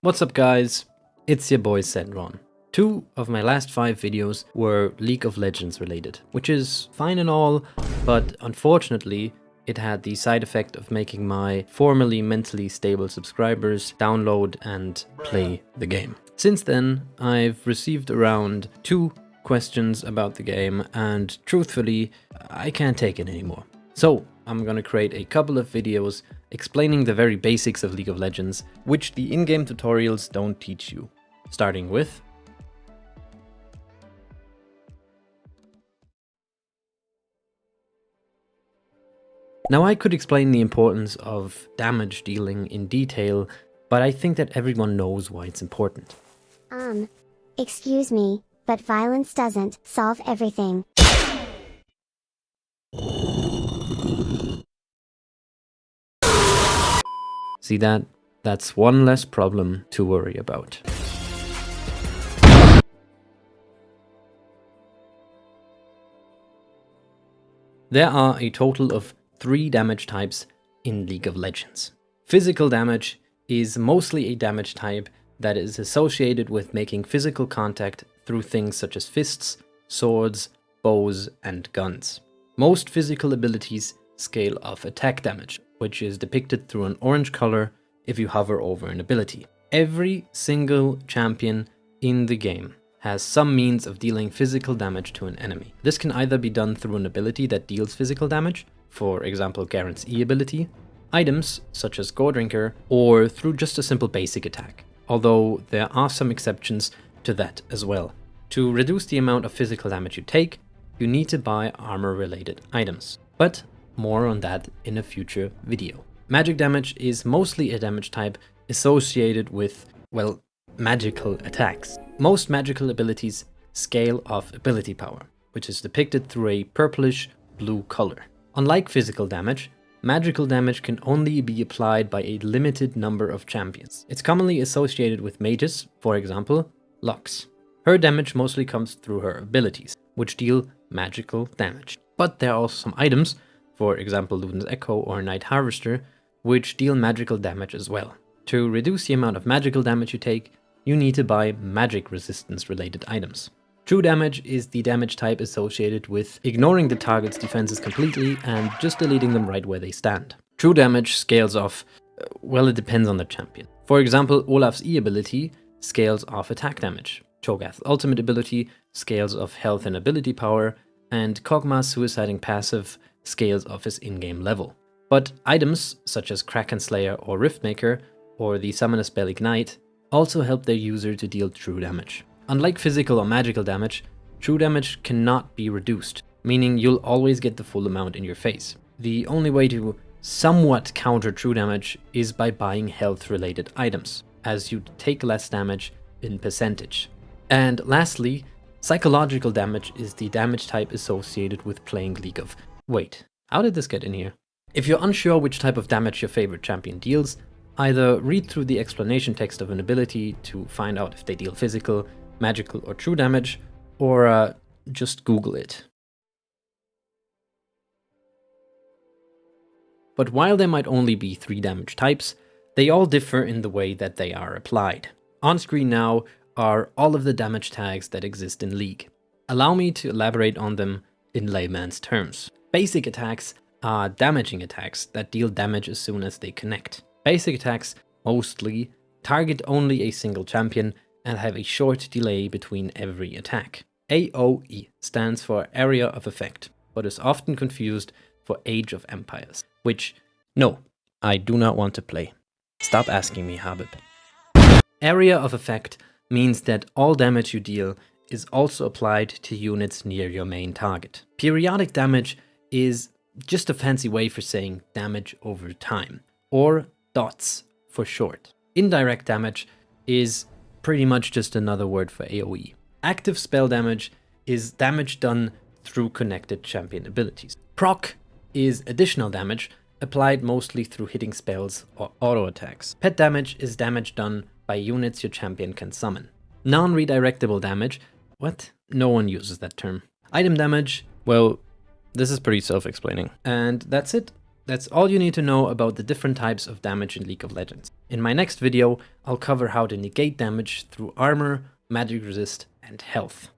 What's up guys, it's your boy Sendron. 2 of my last 5 videos were League of Legends related, which is fine and all, but unfortunately it had the side effect of making my formerly mentally stable subscribers download and play the game. Since then, I've received around 2 questions about the game, and truthfully, I can't take it anymore. So I'm gonna create a couple of videos explaining the very basics of League of Legends, which the in-game tutorials don't teach you. Starting with now, I could explain the importance of damage dealing in detail, but I think that everyone knows why it's important. Excuse me, but violence doesn't solve everything. See that? That's one less problem to worry about. There are a total of 3 damage types in League of Legends. Physical damage is mostly a damage type that is associated with making physical contact through things such as fists, swords, bows, and guns. Most physical abilities scale off attack damage, which is depicted through an orange color if you hover over an ability. Every single champion in the game has some means of dealing physical damage to an enemy. This can either be done through an ability that deals physical damage, for example Garen's E ability, items such as Goredrinker, or through just a simple basic attack, although there are some exceptions to that as well. To reduce the amount of physical damage you take, you need to buy armor related items, but more on that in a future video. Magic damage is mostly a damage type associated with, well, magical attacks. Most magical abilities scale off ability power, which is depicted through a purplish blue color. Unlike physical damage, magical damage can only be applied by a limited number of champions. It's commonly associated with mages, for example, Lux. Her damage mostly comes through her abilities, which deal magical damage. But there are also some items, for example Luden's Echo or Night Harvester, which deal magical damage as well. To reduce the amount of magical damage you take, you need to buy magic resistance related items. True damage is the damage type associated with ignoring the target's defenses completely and just deleting them right where they stand. True damage scales off, well, it depends on the champion. For example, Olaf's E ability scales off attack damage. Cho'Gath's ultimate ability scales off health and ability power, and Kog'Maw's suiciding passive scales off his in-game level. But items such as Kraken Slayer or Riftmaker, or the summoner spell Ignite, also help their user to deal true damage. Unlike physical or magical damage, true damage cannot be reduced, meaning you'll always get the full amount in your face. The only way to somewhat counter true damage is by buying health-related items, as you take less damage in percentage. And lastly, psychological damage is the damage type associated with playing League of... Wait, how did this get in here? If you're unsure which type of damage your favorite champion deals, either read through the explanation text of an ability to find out if they deal physical, magical, or true damage, or just Google it. But while there might only be 3 damage types, they all differ in the way that they are applied. On screen now are all of the damage tags that exist in League. Allow me to elaborate on them in layman's terms. Basic attacks are damaging attacks that deal damage as soon as they connect. Basic attacks mostly target only a single champion and have a short delay between every attack. AoE stands for Area of Effect, but is often confused for Age of Empires, which, no, I do not want to play. Stop asking me, Habib. Area of Effect means that all damage you deal is also applied to units near your main target. Periodic damage is just a fancy way for saying damage over time, or DOTS for short. Indirect damage is pretty much just another word for AoE. Active spell damage is damage done through connected champion abilities. Proc is additional damage applied mostly through hitting spells or auto attacks. Pet damage is damage done by units your champion can summon. Non-redirectable damage, what? No one uses that term. Item damage, well, this is pretty self-explaining. And that's it. That's all you need to know about the different types of damage in League of Legends. In my next video, I'll cover how to negate damage through armor, magic resist, and health.